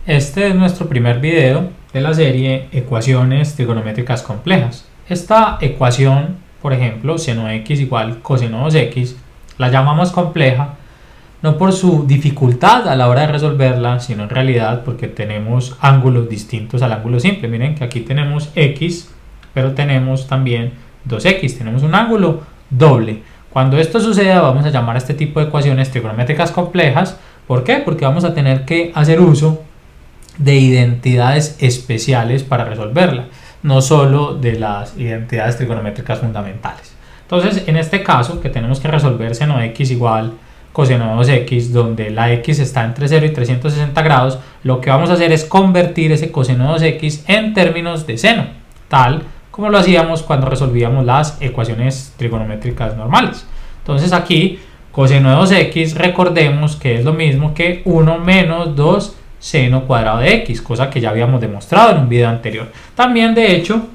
Este es nuestro primer video de la serie Ecuaciones trigonométricas complejas. Esta ecuación, por ejemplo, seno x igual coseno 2x, la llamamos compleja no por su dificultad a la hora de resolverla, sino en realidad porque tenemos ángulos distintos al ángulo simple. Miren que aquí tenemos x, pero tenemos también 2x, tenemos un ángulo doble. Cuando esto suceda, vamos a llamar a este tipo de ecuaciones trigonométricas complejas. ¿Por qué? Porque vamos a tener que hacer uso de identidades especiales para resolverla, no solo de las identidades trigonométricas fundamentales. Entonces, en este caso, que tenemos que resolver seno x igual coseno 2x, donde la x está entre 0 y 360 grados, lo que vamos a hacer es convertir ese coseno 2x en términos de seno, tal como lo hacíamos cuando resolvíamos las ecuaciones trigonométricas normales. Entonces aquí, coseno 2x, recordemos que es lo mismo que 1 menos 2 seno cuadrado de x, cosa que ya habíamos demostrado en un video anterior. También, de hecho,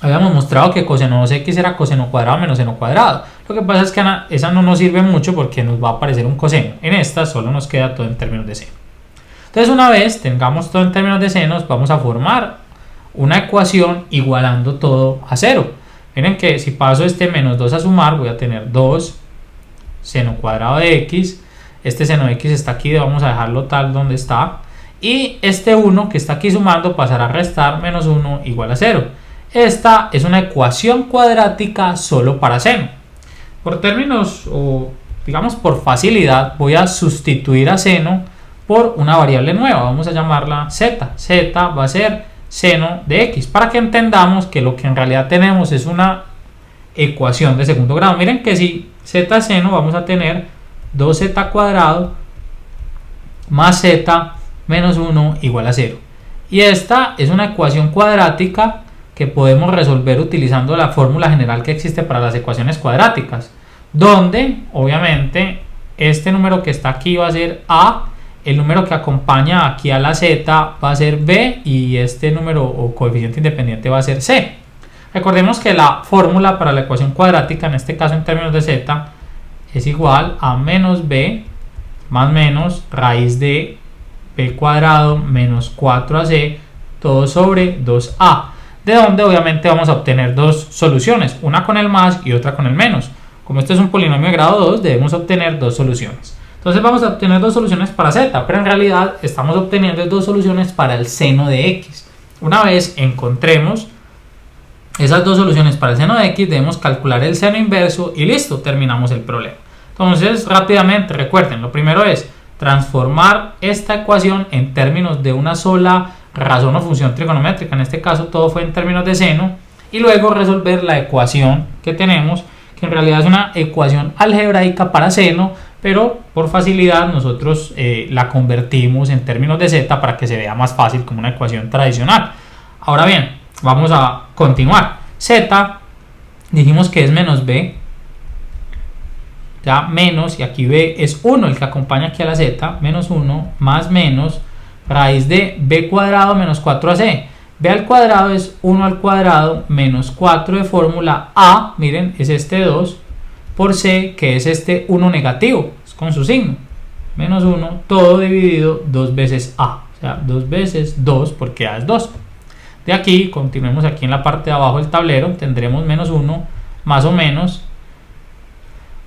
habíamos mostrado que coseno 2x era coseno cuadrado menos seno cuadrado. Lo que pasa es que esa no nos sirve mucho porque nos va a aparecer un coseno. En esta solo nos queda todo en términos de seno. Entonces, una vez tengamos todo en términos de senos, vamos a formar una ecuación igualando todo a 0. Miren que si paso este menos 2 a sumar, voy a tener 2 seno cuadrado de x. Este seno de x está aquí, vamos a dejarlo tal donde está. Y este 1 que está aquí sumando pasará a restar menos 1 igual a 0. Esta es una ecuación cuadrática solo para seno. Por términos, o digamos por facilidad, voy a sustituir a seno por una variable nueva. Vamos a llamarla z. Z va a ser seno de x, para que entendamos que lo que en realidad tenemos es una ecuación de segundo grado. Miren que si z es seno, vamos a tener 2z cuadrado más z menos 1 igual a 0. Y esta es una ecuación cuadrática que podemos resolver utilizando la fórmula general que existe para las ecuaciones cuadráticas, donde obviamente este número que está aquí va a ser a, el número que acompaña aquí a la z va a ser b y este número o coeficiente independiente va a ser c. Recordemos que la fórmula para la ecuación cuadrática, en este caso en términos de z, es igual a menos b más menos raíz de b cuadrado menos 4ac todo sobre 2a, de donde obviamente vamos a obtener dos soluciones, una con el más y otra con el menos. Como este es un polinomio de grado 2, debemos obtener dos soluciones. Entonces vamos a obtener dos soluciones para z, pero en realidad estamos obteniendo dos soluciones para el seno de x. Una vez encontremos esas dos soluciones para el seno de x, debemos calcular el seno inverso y listo, terminamos el problema. Entonces, rápidamente, recuerden, lo primero es transformar esta ecuación en términos de una sola razón o función trigonométrica. En este caso todo fue en términos de seno, y luego resolver la ecuación que tenemos, que en realidad es una ecuación algebraica para seno, pero por facilidad nosotros la convertimos en términos de z para que se vea más fácil como una ecuación tradicional. Ahora bien, vamos a continuar. Z dijimos que es menos b, ya menos, y aquí b es 1 el que acompaña aquí a la z, menos 1 más menos raíz de b cuadrado menos 4ac. b al cuadrado es 1 al cuadrado menos 4 de fórmula, a, miren, es este 2 por c, que es este 1 negativo, es con su signo, menos 1, todo dividido 2 veces a, o sea, 2 veces 2 porque a es 2. De aquí, continuemos aquí en la parte de abajo del tablero, tendremos menos 1 más o menos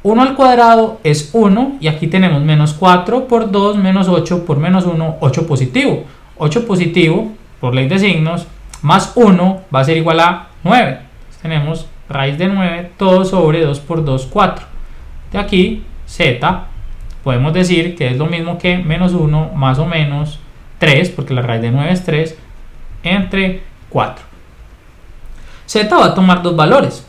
1 al cuadrado es 1, y aquí tenemos menos 4 por 2 menos 8 por menos 1, 8 positivo. 8 positivo, por ley de signos, más 1 va a ser igual a 9. Entonces tenemos raíz de 9 todo sobre 2 por 2, 4. De aquí, z, podemos decir que es lo mismo que menos 1 más o menos 3, porque la raíz de 9 es 3, entre 4. Z va a tomar dos valores.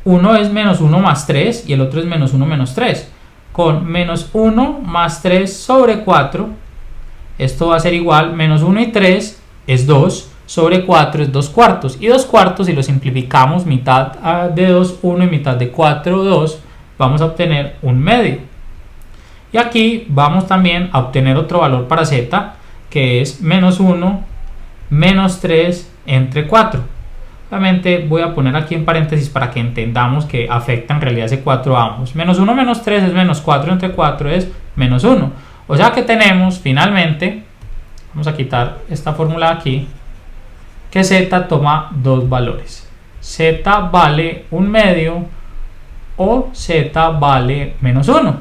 Uno es menos 1 más 3 y el otro es menos 1 menos 3. Con menos 1 más 3 sobre 4, esto va a ser igual, menos 1 y 3 es 2, sobre 4 es 2 cuartos. Y 2 cuartos, si lo simplificamos, mitad de 2, 1 y mitad de 4, 2, vamos a obtener un medio. Y aquí vamos también a obtener otro valor para z, que es menos 1 menos 3 entre 4. Obviamente voy a poner aquí en paréntesis para que entendamos que afecta en realidad ese 4 a ambos. Menos 1 menos 3 es menos 4 entre 4 es menos 1. O sea que tenemos finalmente vamos a quitar esta fórmula aquí, que z toma dos valores. Z vale 1/2 o z vale -1.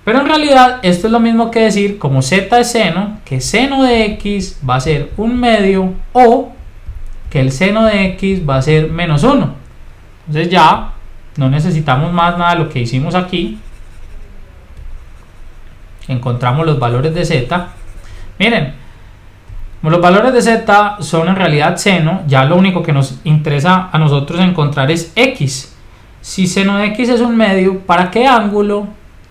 Pero en realidad esto es lo mismo que decir, como z es seno, que seno de x va a ser 1/2 o que el seno de x va a ser -1. Entonces ya no necesitamos más nada de lo que hicimos aquí. Encontramos los valores de z. Miren, los valores de z son en realidad seno. Ya lo único que nos interesa a nosotros encontrar es x. Si seno de x es 1/2, ¿para qué ángulo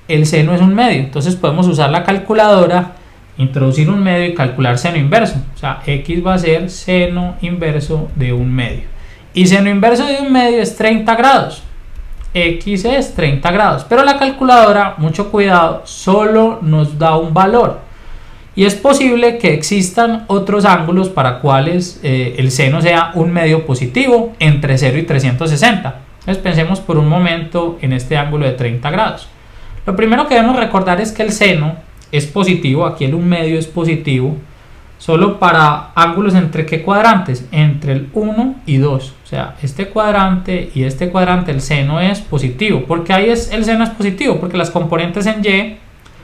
el seno es 1/2? Entonces podemos usar la calculadora, introducir 1/2 y calcular seno inverso. O sea, x va a ser seno inverso de 1/2. Y seno inverso de 1/2 es 30 grados. X es 30 grados. Pero la calculadora, mucho cuidado, solo nos da un valor. Y es posible que existan otros ángulos para cuales el seno sea 1/2 positivo entre 0 y 360. Entonces pensemos por un momento en este ángulo de 30 grados. Lo primero que debemos recordar es que el seno es positivo, aquí el 1/2 es positivo, solo para ángulos entre ¿qué cuadrantes? Entre el 1 y 2. O sea, este cuadrante y este cuadrante, el seno es positivo. ¿Por qué ahí el seno es positivo? Porque las componentes en y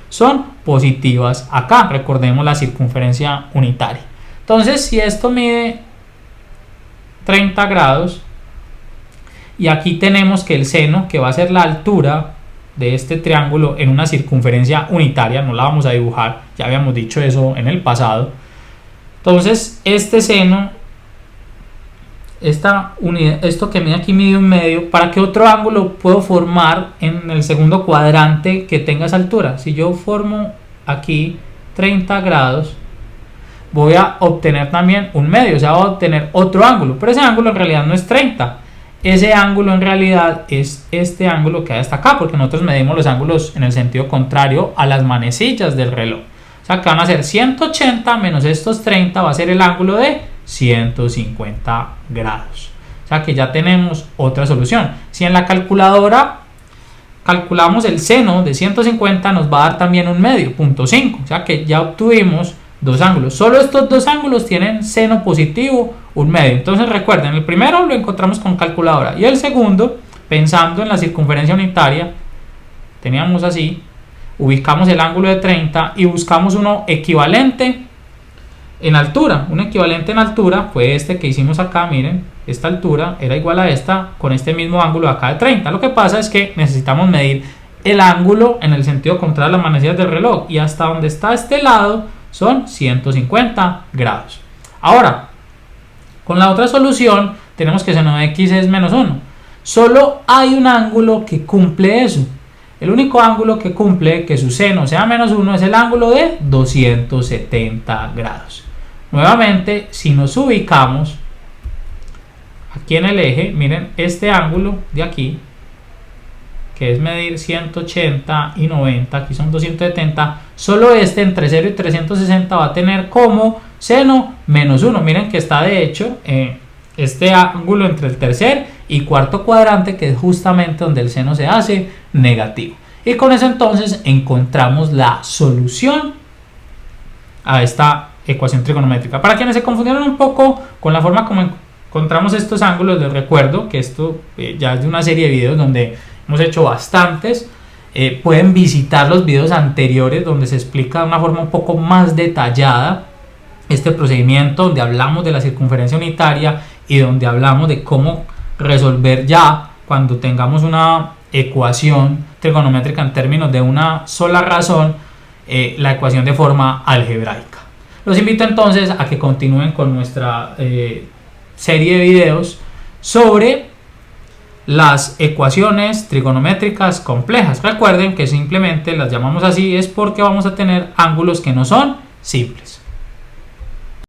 son positivas acá. Recordemos la circunferencia unitaria. Entonces, si esto mide 30 grados y aquí tenemos que el seno, que va a ser la altura de este triángulo en una circunferencia unitaria, no la vamos a dibujar, ya habíamos dicho eso en el pasado. Entonces este seno, esto que mide aquí mide 1/2, ¿para qué otro ángulo puedo formar en el segundo cuadrante que tenga esa altura? Si yo formo aquí 30 grados, voy a obtener también 1/2, o sea, voy a obtener otro ángulo, pero ese ángulo en realidad no es 30. Ese ángulo en realidad es este ángulo que hay hasta acá, porque nosotros medimos los ángulos en el sentido contrario a las manecillas del reloj. O sea, que van a ser 180 menos estos 30, va a ser el ángulo de 150 grados. O sea que ya tenemos otra solución. Si en la calculadora calculamos el seno de 150, nos va a dar también 1/2, 0.5. O sea que ya obtuvimos dos ángulos. Solo estos dos ángulos tienen seno positivo 1/2. Entonces recuerden, el primero lo encontramos con calculadora y el segundo, pensando en la circunferencia unitaria, teníamos así, ubicamos el ángulo de 30 y buscamos uno equivalente en altura. Un equivalente en altura fue este que hicimos acá. Miren, esta altura era igual a esta con este mismo ángulo de acá de 30. Lo que pasa es que necesitamos medir el ángulo en el sentido contrario a las manecillas del reloj, y hasta donde está este lado son 150 grados. Ahora, con la otra solución tenemos que seno de x es -1. Solo hay un ángulo que cumple eso. El único ángulo que cumple que su seno sea -1 es el ángulo de 270 grados. Nuevamente, si nos ubicamos aquí en el eje, miren este ángulo de aquí, que es medir 180 y 90, aquí son 270, solo este entre 0 y 360 va a tener como seno -1. Miren que está de hecho este ángulo entre el tercer y cuarto cuadrante, que es justamente donde el seno se hace negativo. Y con eso entonces encontramos la solución a esta ecuación trigonométrica. Para quienes se confundieron un poco con la forma como encontramos estos ángulos, les recuerdo que esto ya es de una serie de videos donde hemos hecho bastantes. Pueden visitar los videos anteriores donde se explica de una forma un poco más detallada este procedimiento, donde hablamos de la circunferencia unitaria y donde hablamos de cómo resolver ya cuando tengamos una ecuación trigonométrica en términos de una sola razón, la ecuación de forma algebraica. Los invito entonces a que continúen con nuestra serie de videos sobre las ecuaciones trigonométricas complejas. Recuerden que simplemente las llamamos así es porque vamos a tener ángulos que no son simples.